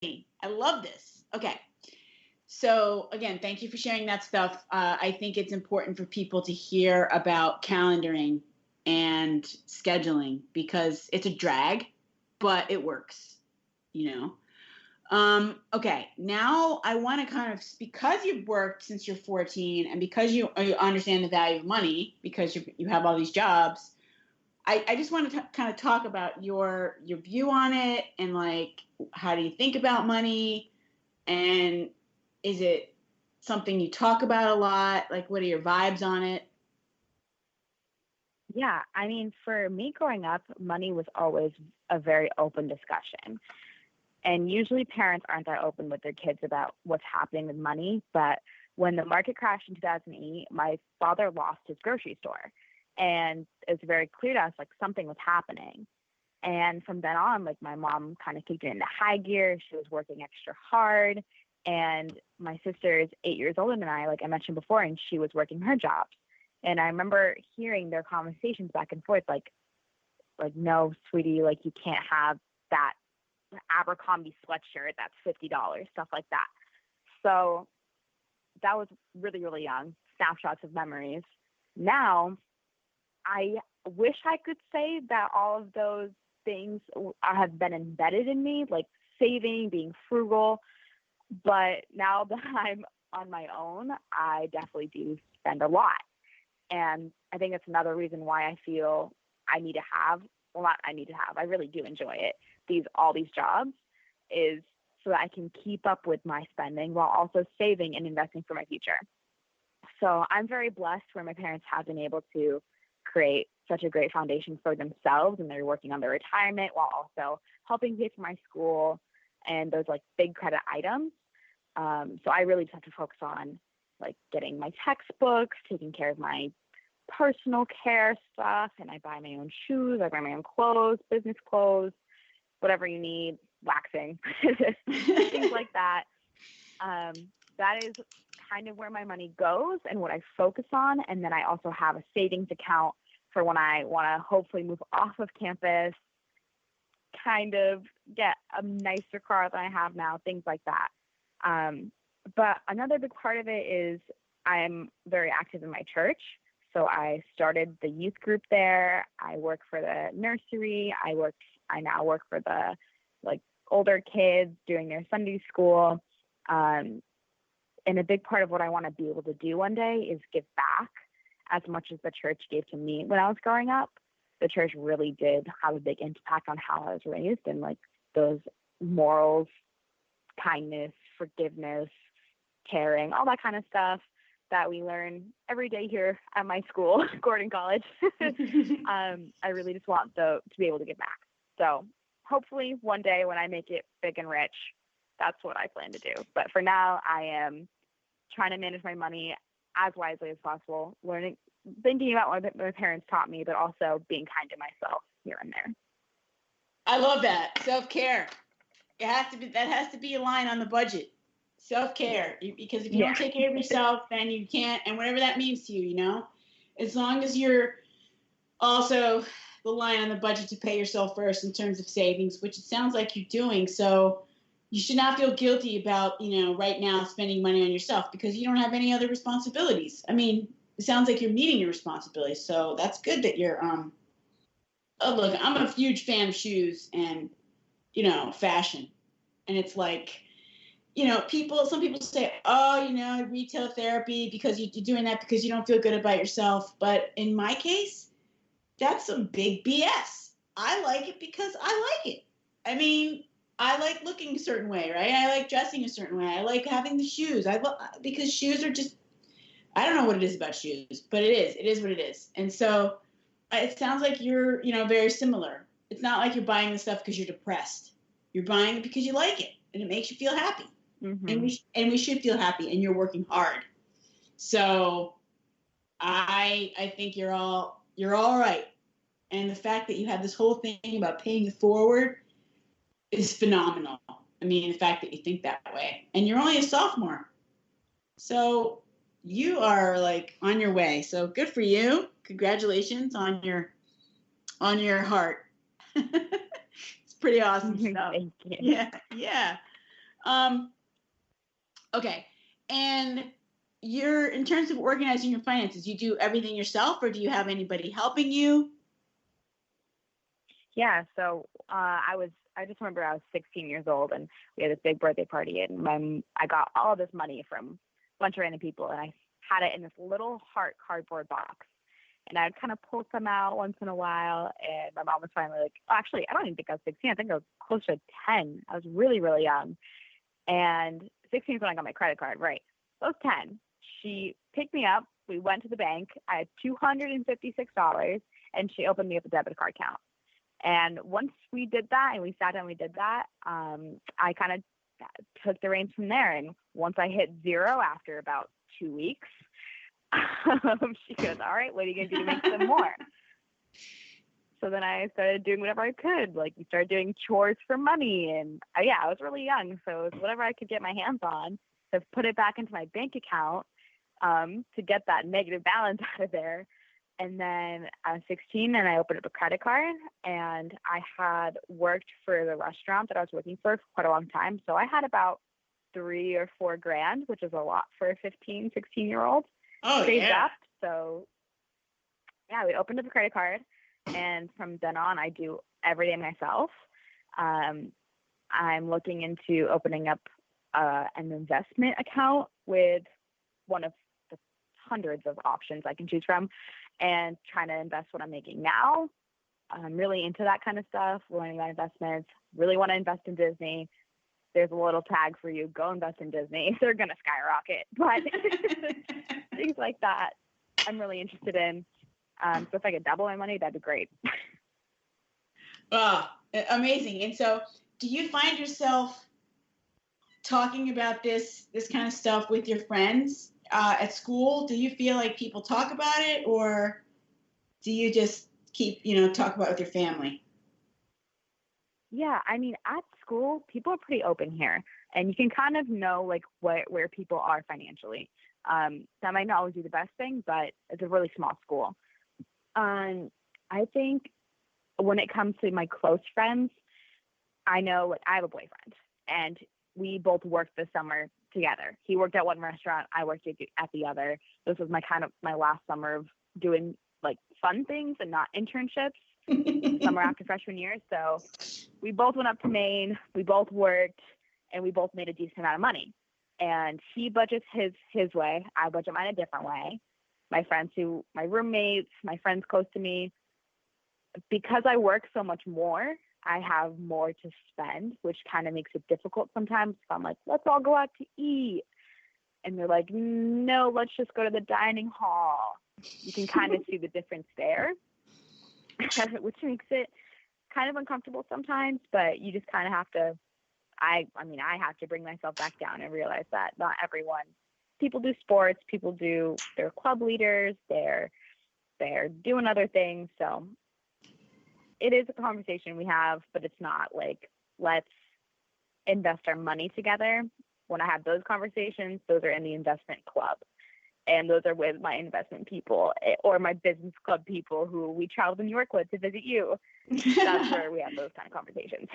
I love this. Okay. So again, thank you for sharing that stuff. I think it's important for people to hear about calendaring and scheduling because it's a drag, but it works, you know. Okay, now I want to kind of, because you've worked since you're 14 and because you understand the value of money because you have all these jobs, I just want to kind of talk about your view on it and like, how do you think about money? And is it something you talk about a lot? Like, what are your vibes on it? Yeah, I mean, for me growing up, money was always a very open discussion. And usually parents aren't that open with their kids about what's happening with money. But when the market crashed in 2008, my father lost his grocery store. And it was very clear to us, like, something was happening. And from then on, like, my mom kind of kicked it into high gear. She was working extra hard. And my sister is 8 years older than I, like I mentioned before, and she was working her jobs. And I remember hearing their conversations back and forth, like, no, sweetie, like, you can't have that Abercrombie sweatshirt that's $50, stuff like that. So that was really, really young, snapshots of memories. Now, I wish I could say that all of those things have been embedded in me, like saving, being frugal. But now that I'm on my own, I definitely do spend a lot. And I think that's another reason why I feel I need to have, well, not I need to have, I really do enjoy it, all these jobs, is so that I can keep up with my spending while also saving and investing for my future. So I'm very blessed where my parents have been able to create such a great foundation for themselves, and they're working on their retirement while also helping pay for my school and those like big credit items. So I really just have to focus on like getting my textbooks, taking care of my personal care stuff, and I buy my own shoes, I buy my own clothes, business clothes, whatever you need, waxing, things like that. That is kind of where my money goes and what I focus on. And then I also have a savings account for when I want to hopefully move off of campus, kind of get a nicer car than I have now, things like that. But another big part of it is I'm very active in my church. So I started the youth group there. I work for the nursery. I now work for the like older kids doing their Sunday school. And a big part of what I want to be able to do one day is give back as much as the church gave to me when I was growing up. The church really did have a big impact on how I was raised and like those morals, kindness, forgiveness, caring, all that kind of stuff that we learn every day here at my school, Gordon College. I really just want to be able to give back. So hopefully one day when I make it big and rich, that's what I plan to do. But for now, I am trying to manage my money as wisely as possible, thinking about what my parents taught me, but also being kind to myself here and there. I love that. Self-care. That has to be a line on the budget. Self-care. Because if you don't take care of yourself, then you can't, and whatever that means to you, you know, as long as you're also the line on the budget to pay yourself first in terms of savings, which it sounds like you're doing. So you should not feel guilty about, you know, right now spending money on yourself because you don't have any other responsibilities. I mean, it sounds like you're meeting your responsibilities. So that's good that you're, oh, look, I'm a huge fan of shoes and, you know, fashion. And it's like, you know, some people say, oh, you know, retail therapy because you're doing that because you don't feel good about yourself. But in my case, that's some big BS. I like it because I like it. I mean, I like looking a certain way, right? I like dressing a certain way. I like having the shoes. Because shoes are just, I don't know what it is about shoes, but it is. It is what it is. And so it sounds like you're, you know, very similar. It's not like you're buying the stuff because you're depressed. You're buying it because you like it and it makes you feel happy. Mm-hmm. And we should feel happy, and you're working hard. So I think you're all right. And the fact that you have this whole thing about paying it forward is phenomenal. I mean, the fact that you think that way, and you're only a sophomore, so you are like on your way. So good for you. Congratulations on your heart. It's pretty awesome stuff. Thank you. Yeah. Um, okay. And in terms of organizing your finances, you do everything yourself, or do you have anybody helping you? Yeah, so I just remember I was 16 years old and we had this big birthday party, and I got all this money from a bunch of random people, and I had it in this little heart cardboard box. And I'd kind of pull some out once in a while, and my mom was finally like, oh, actually, I don't even think I was 16. I think I was close to 10. I was really, really young. And 16 is when I got my credit card, right? So I was 10. She picked me up. We went to the bank. I had $256, and she opened me up a debit card account. And once we did that and we sat down and we did that, I kind of took the reins from there. And once I hit zero after about 2 weeks, she goes, all right, what are you going to do to make some more? So then I started doing whatever I could. Like, we started doing chores for money. And I was really young. So it was whatever I could get my hands on to put it back into my bank account to get that negative balance out of there. And then I was 16 and I opened up a credit card, and I had worked for the restaurant that I was working for quite a long time. So I had about $3 or $4 grand, which is a lot for a 15, 16-year-old. Saved up. So yeah, we opened up a credit card, and from then on I do everything myself. I'm looking into opening up an investment account with one of the hundreds of options I can choose from, and trying to invest what I'm making now. I'm really into that kind of stuff, learning about investments, really want to invest in Disney. There's a little tag for you. Go invest in Disney. They're going to skyrocket. But things like that I'm really interested in. So if I could double my money, that'd be great. Oh, amazing. And so do you find yourself talking about this kind of stuff with your friends at school? Do you feel like people talk about it, or do you just keep, talk about it with your family? Yeah, I mean, at school, people are pretty open here, and you can kind of know like where people are financially. That might not always be the best thing, but it's a really small school. I think when it comes to my close friends, I know like I have a boyfriend, and we both worked this summer together. He worked at one restaurant, I worked at the other. This was my last summer of doing like fun things and not internships. Summer after freshman year. So we both went up to Maine, we both worked, and we both made a decent amount of money. And he budgets his way, I budget mine a different way. My roommates, my friends close to me, because I work so much more, I have more to spend, which kind of makes it difficult sometimes. So I'm like, let's all go out to eat. And they're like, no, let's just go to the dining hall. You can kind of see the difference there, which makes it kind of uncomfortable sometimes, but you just kind of have to, I have to bring myself back down and realize that not everyone, people do sports, they're club leaders, they're doing other things. So it is a conversation we have, but it's not like, let's invest our money together. When I have those conversations, those are in the investment club. And those are with my investment people or my business club people who we travel to New York with to visit you. That's where we have those kind of conversations.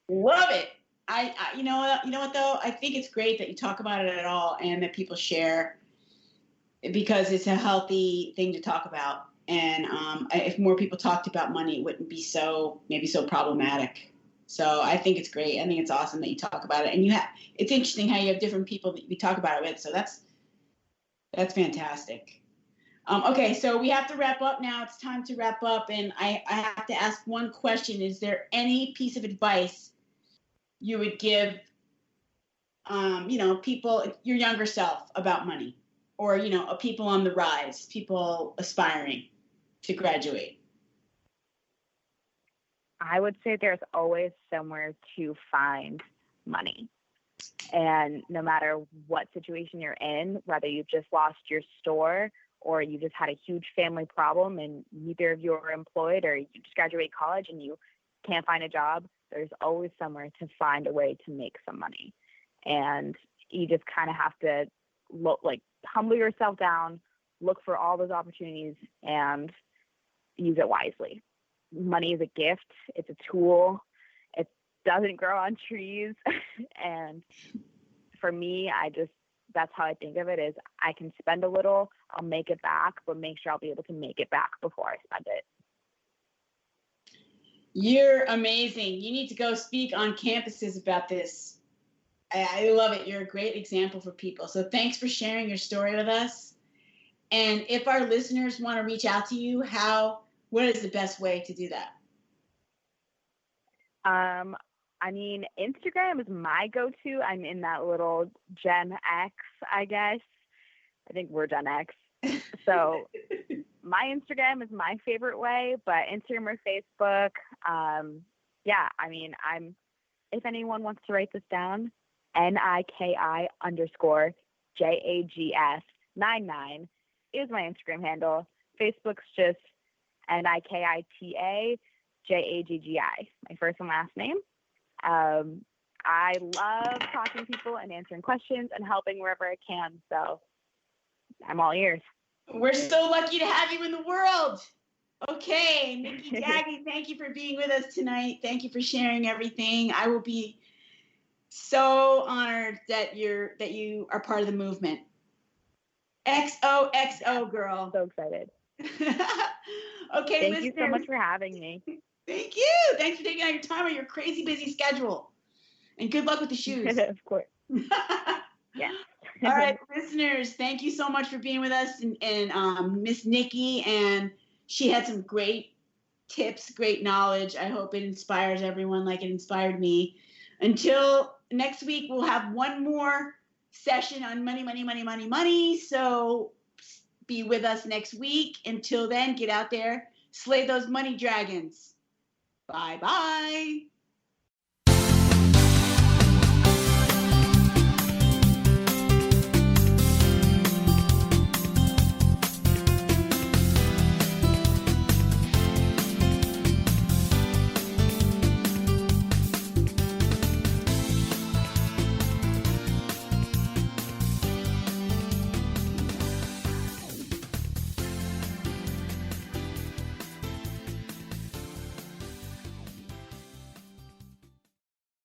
Love it. I you know what though? I think it's great that you talk about it at all and that people share, because it's a healthy thing to talk about. And if more people talked about money, it wouldn't be so problematic. So I think it's great. I think it's awesome that you talk about it. And it's interesting how you have different people that we talk about it with. So that's fantastic. Okay, so we have to wrap up now. It's time to wrap up. And I have to ask one question. Is there any piece of advice you would give, people, your younger self about money, or, people on the rise, people aspiring to graduate? I would say there's always somewhere to find money. And no matter what situation you're in, whether you've just lost your store or you just had a huge family problem and neither of you are employed, or you just graduate college and you can't find a job, there's always somewhere to find a way to make some money. And you just kind of have to humble yourself down, look for all those opportunities and use it wisely. Money is a gift. It's a tool. doesn't grow on trees. And for me, that's how I think of it, is I can spend a little, I'll make it back, but make sure I'll be able to make it back before I spend it. You're amazing. You need to go speak on campuses about this. I love it. You're a great example for people. So thanks for sharing your story with us. And if our listeners want to reach out to you, what is the best way to do that? I mean, Instagram is my go-to. I'm in that little Gen X, I guess. I think we're Gen X. So my Instagram is my favorite way, but Instagram or Facebook, yeah, I mean, if anyone wants to write this down, NIKI_JAGS99 is my Instagram handle. Facebook's just NIKITA JAGGI, my first and last name. I love talking to people and answering questions and helping wherever I can. So I'm all ears. We're so lucky to have you in the world. Okay, Nikki Jaggi, thank you for being with us tonight. Thank you for sharing everything. I will be so honored that you are part of the movement. XOXO, girl. So excited. Okay, thank you so much for having me. Thank you. Thanks for taking out your time on your crazy busy schedule. And good luck with the shoes. Of course. Yeah. All right, listeners, thank you so much for being with us. And Miss Nikki, and she had some great tips, great knowledge. I hope it inspires everyone like it inspired me. Until next week, we'll have one more session on money, money, money, money, money. So be with us next week. Until then, get out there, slay those money dragons. Bye-bye.